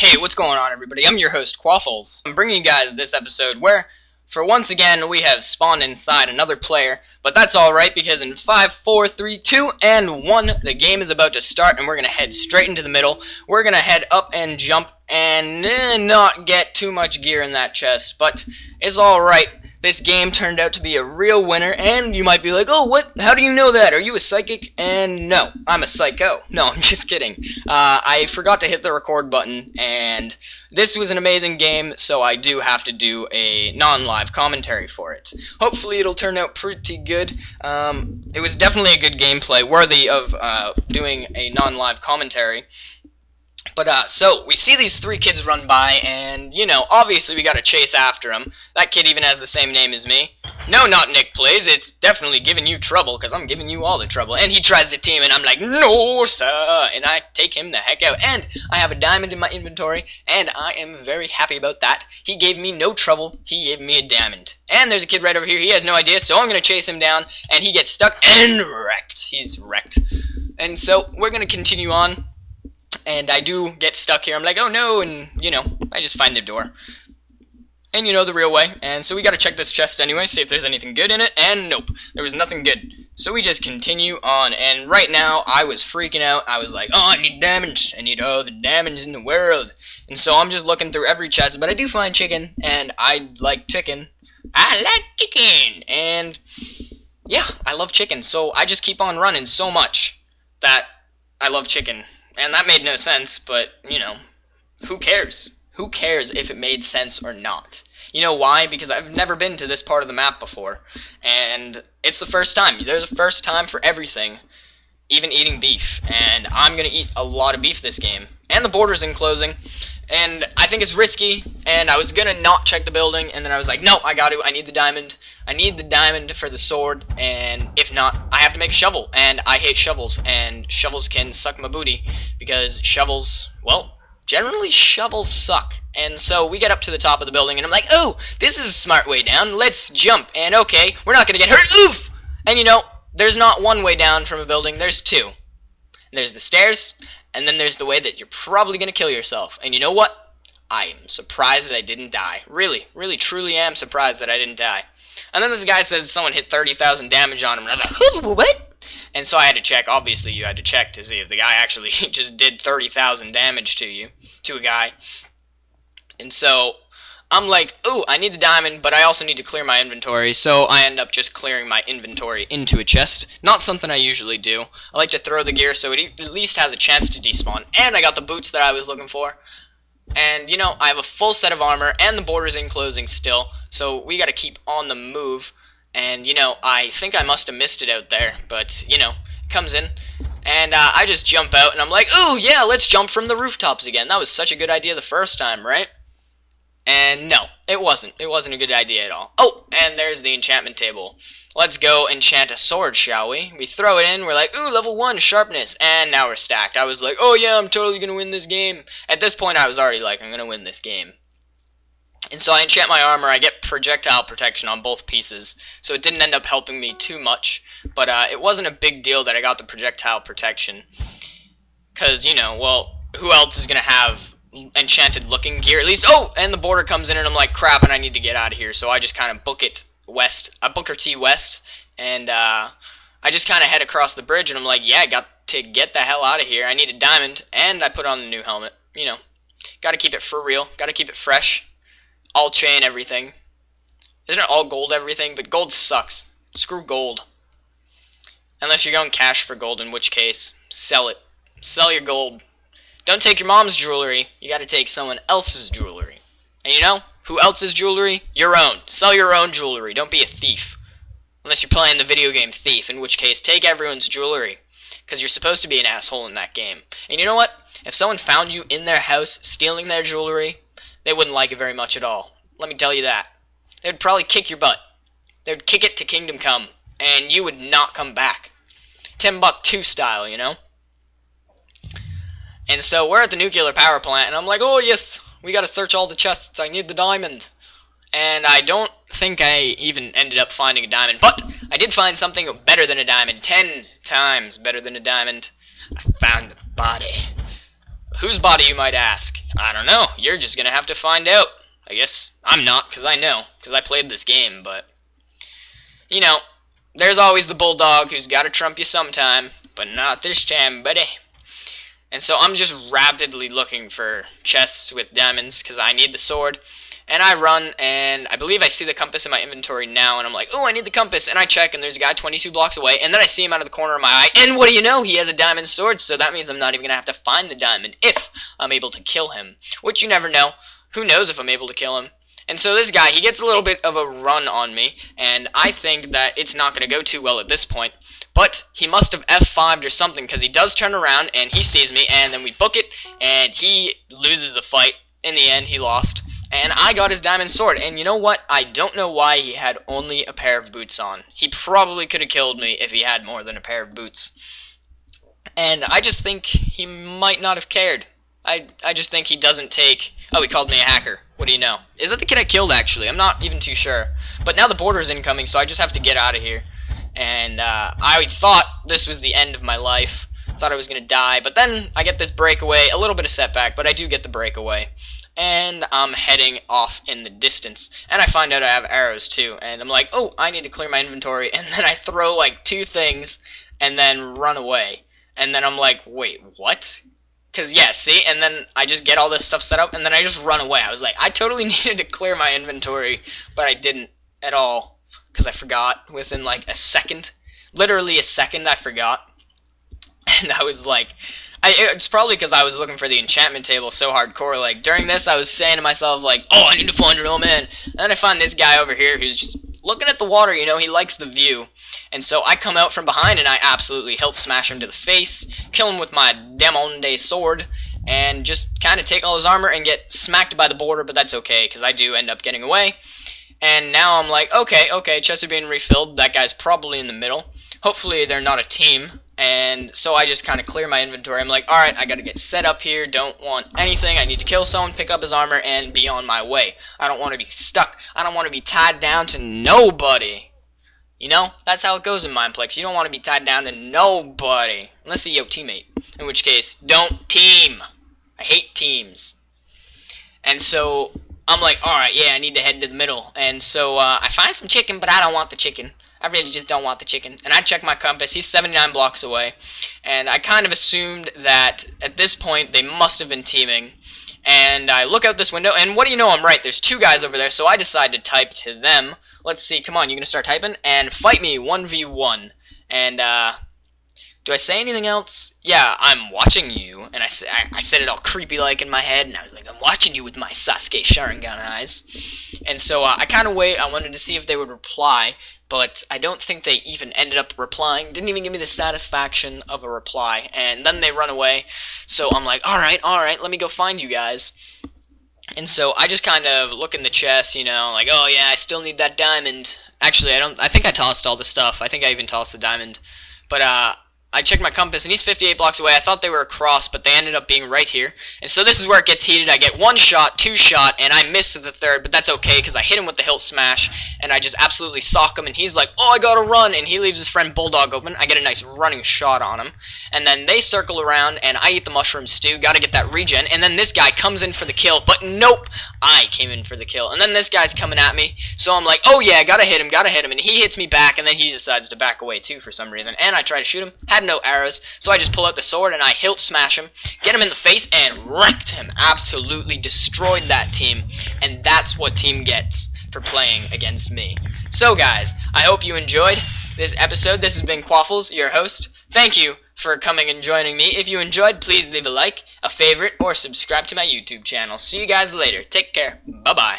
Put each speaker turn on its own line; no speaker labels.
Hey, what's going on, everybody? I'm your host, Quafflez. I'm bringing you guys this episode where, for once again, we have spawned inside another player, but that's alright because in 5, 4, 3, 2, and 1, the game is about to start, and we're going to head straight into the middle. We're going to head up and jump and not get too much gear in that chest, but it's alright. This game turned out to be a real winner, and you might be like, oh, what? How do you know that? Are you a psychic? And no, I'm a psycho. No, I'm just kidding. I forgot to hit the record button, and this was an amazing game, so I do have to do a non-live commentary for it. Hopefully it'll turn out pretty good. It was definitely a good gameplay, worthy of doing a non-live commentary. But, so, we see these three kids run by, and, you know, obviously we gotta chase after them. That kid even has the same name as me. No, not Mineplex, it's definitely giving you trouble, because I'm giving you all the trouble. And he tries to team, and I'm like, no, sir, and I take him the heck out. And I have a diamond in my inventory, and I am very happy about that. He gave me no trouble, he gave me a diamond. And there's a kid right over here, he has no idea, so I'm gonna chase him down, and he gets stuck and wrecked. He's wrecked. And so, we're gonna continue on. And I do get stuck here. I'm like, oh no, and, you know, I just find the door. And, you know, the real way. And so we gotta check this chest anyway, see if there's anything good in it, and nope, there was nothing good. So we just continue on, and right now, I was freaking out. I was like, oh, I need diamonds. I need all the diamonds in the world. And so I'm just looking through every chest, but I do find chicken, and I like chicken. I like chicken! And, yeah, I love chicken, so I just keep on running so much that I love chicken. And that made no sense, but, you know, who cares? Who cares if it made sense or not? You know why? Because I've never been to this part of the map before, and it's the first time. There's a first time for everything, even eating beef, and I'm going to eat a lot of beef this game. And the border's enclosing, and I think it's risky, and I was going to not check the building, and then I was like, no, I got to, I need the diamond. I need the diamond for the sword, and if not, I have to make a shovel, and I hate shovels, and shovels can suck my booty, because shovels, well, generally shovels suck. And so we get up to the top of the building, and I'm like, oh, this is a smart way down, let's jump, and okay, we're not going to get hurt, oof! And you know, there's not one way down from a building, there's two. And there's the stairs, and then there's the way that you're probably going to kill yourself, and you know what? I am surprised that I didn't die. Really, really, truly am surprised that I didn't die. And then this guy says someone hit 30,000 damage on him, and I was like, what? And so I had to check. Obviously, you had to check to see if the guy actually just did 30,000 damage to a guy. And so I'm like, ooh, I need the diamond, but I also need to clear my inventory, so I end up just clearing my inventory into a chest. Not something I usually do. I like to throw the gear so it at least has a chance to despawn. And I got the boots that I was looking for. And, you know, I have a full set of armor, and the border's enclosing still, so we gotta keep on the move. And, you know, I think I must have missed it out there, but, you know, it comes in, and I just jump out, and I'm like, ooh, yeah, let's jump from the rooftops again. That was such a good idea the first time, right? And no, it wasn't. It wasn't a good idea at all. Oh, and there's the enchantment table. Let's go enchant a sword, shall we? We throw it in, we're like, ooh, level 1, sharpness, and now we're stacked. I was like, oh yeah, I'm totally gonna win this game. At this point, I was already like, I'm gonna win this game. And so I enchant my armor, I get projectile protection on both pieces, so it didn't end up helping me too much, but it wasn't a big deal that I got the projectile protection, because, you know, well, who else is gonna have enchanted looking gear, at least? Oh, and the border comes in, and I'm like, crap, and I need to get out of here, so I just kind of book it west, Booker T west, and I just kind of head across the bridge, and I'm like, yeah, I got to get the hell out of here. I need a diamond, and I put on the new helmet. You know, gotta keep it for real, gotta keep it fresh, all chain everything. Isn't it all gold everything? But gold sucks. Screw gold. Unless you're going cash for gold, in which case, sell it. Sell your gold. Don't take your mom's jewelry, you gotta take someone else's jewelry. And you know, who else's jewelry? Your own. Sell your own jewelry. Don't be a thief. Unless you're playing the video game Thief, in which case, take everyone's jewelry. Because you're supposed to be an asshole in that game. And you know what? If someone found you in their house stealing their jewelry, they wouldn't like it very much at all. Let me tell you that. They'd probably kick your butt. They'd kick it to Kingdom Come. And you would not come back. Timbuktu style, you know? And so we're at the nuclear power plant, and I'm like, oh yes, we gotta search all the chests, I need the diamond. And I don't think I even ended up finding a diamond, but I did find something better than a diamond, 10 times better than a diamond. I found the body Whose body, you might ask? I don't know. You're just gonna have to find out. I guess I'm not, because I know, because I played this game, but, you know, there's always the bulldog who's got to trump you sometime, but not this time, buddy. And so I'm just rapidly looking for chests with diamonds, because I need the sword. And I run, and I believe I see the compass in my inventory now, and I'm like, oh, I need the compass, and I check, and there's a guy 22 blocks away, and then I see him out of the corner of my eye, and what do you know, he has a diamond sword, so that means I'm not even going to have to find the diamond if I'm able to kill him, which you never know. Who knows if I'm able to kill him? And so this guy, he gets a little bit of a run on me, and I think that it's not going to go too well at this point. But he must have F5'd or something, because he does turn around, and he sees me, and then we book it, and he loses the fight. In the end, he lost. And I got his diamond sword, and you know what? I don't know why he had only a pair of boots on. He probably could have killed me if he had more than a pair of boots. And I just think he might not have cared. I just think he doesn't take... Oh, he called me a hacker. What do you know? Is that the kid I killed, actually? I'm not even too sure. But now the border's incoming, so I just have to get out of here. And I thought this was the end of my life. Thought I was going to die. But then I get this breakaway. A little bit of setback, but I do get the breakaway. And I'm heading off in the distance. And I find out I have arrows, too. And I'm like, oh, I need to clear my inventory. And then I throw, like, 2 things and then run away. And then I'm like, wait, what? Because, yeah, see? And then I just get all this stuff set up, and then I just run away. I was like, I totally needed to clear my inventory, but I didn't at all, because I forgot within, like, a second. Literally a second, I forgot. And I was like... it's probably because I was looking for the enchantment table so hardcore. Like, during this, I was saying to myself, like, oh, I need to find an old man. And then I find this guy over here who's just looking at the water, you know, he likes the view. And so I come out from behind, and I absolutely hilt smash him to the face, kill him with my Demonde sword, and just kind of take all his armor and get smacked by the border, but that's okay, because I do end up getting away. And now I'm like, okay, chests are being refilled. That guy's probably in the middle. Hopefully they're not a team. And so I just kind of clear my inventory. I'm like, alright, I gotta get set up here. Don't want anything. I need to kill someone, pick up his armor, and be on my way. I don't want to be stuck. I don't want to be tied down to nobody. You know? That's how it goes in Mineplex. You don't want to be tied down to nobody. Unless they're your teammate. In which case, don't team. I hate teams. And so I'm like, alright, yeah, I need to head to the middle. And so I find some chicken, but I don't want the chicken. I really just don't want the chicken. And I check my compass. He's 79 blocks away. And I kind of assumed that at this point they must have been teaming. And I look out this window, and what do you know, I'm right. There's 2 guys over there, so I decide to type to them. Let's see, come on, you gonna start typing? And fight me 1v1. And, do I say anything else? Yeah, I'm watching you. And I said it all creepy-like in my head, and I was like, I'm watching you with my Sasuke Sharingan eyes. And so I kind of wait. I wanted to see if they would reply. But I don't think they even ended up replying. Didn't even give me the satisfaction of a reply. And then they run away. So I'm like, alright, let me go find you guys. And so I just kind of look in the chest, you know, like, oh yeah, I still need that diamond. Actually, I think I tossed all the stuff. I think I even tossed the diamond. But, I checked my compass, and he's 58 blocks away. I thought they were across, but they ended up being right here. And so this is where it gets heated. I get 1 shot, 2 shot, and I missed at the 3rd, but that's okay, because I hit him with the hilt smash, and I just absolutely sock him, and he's like, oh, I gotta run, and he leaves his friend Bulldog open. I get a nice running shot on him, and then they circle around, and I eat the mushroom stew, gotta get that regen, and then this guy comes in for the kill, but nope, I came in for the kill. And then this guy's coming at me, so I'm like, oh yeah, gotta hit him, and he hits me back, and then he decides to back away too for some reason, and I try to shoot him, had no arrows, so I just pull out the sword and I hilt smash him, get him in the face, and wrecked him. Absolutely destroyed that team, and that's what team gets for playing against me. So guys, I hope you enjoyed this episode. This has been Quafflez, your host. Thank you for coming and joining me. If you enjoyed, please leave a like, a favorite, or subscribe to my YouTube channel. See you guys later. Take care. Bye-bye.